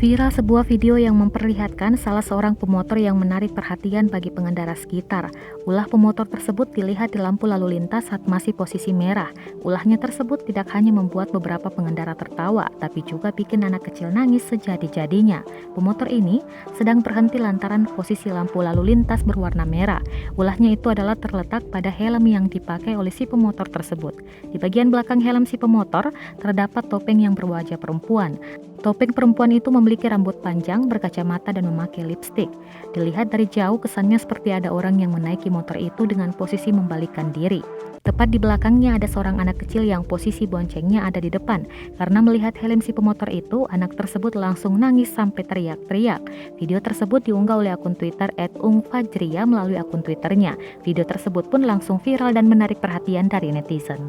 Viral sebuah video yang memperlihatkan salah seorang pemotor yang menarik perhatian bagi pengendara sekitar. Ulah pemotor tersebut dilihat di lampu lalu lintas saat masih posisi merah. Ulahnya tersebut tidak hanya membuat beberapa pengendara tertawa, tapi juga bikin anak kecil nangis sejadi-jadinya. Pemotor ini sedang berhenti lantaran posisi lampu lalu lintas berwarna merah. Ulahnya itu adalah terletak pada helm yang dipakai oleh si pemotor tersebut. Di bagian belakang helm si pemotor terdapat topeng yang berwajah perempuan. Topeng perempuan itu memiliki rambut panjang, berkacamata, dan memakai lipstik. Dilihat dari jauh, kesannya seperti ada orang yang menaiki motor itu dengan posisi membalikkan diri. Tepat di belakangnya ada seorang anak kecil yang posisi boncengnya ada di depan. Karena melihat helm si pemotor itu, anak tersebut langsung nangis sampai teriak-teriak. Video tersebut diunggah oleh akun Twitter @ungfajria melalui akun Twitternya. Video tersebut pun langsung viral dan menarik perhatian dari netizen.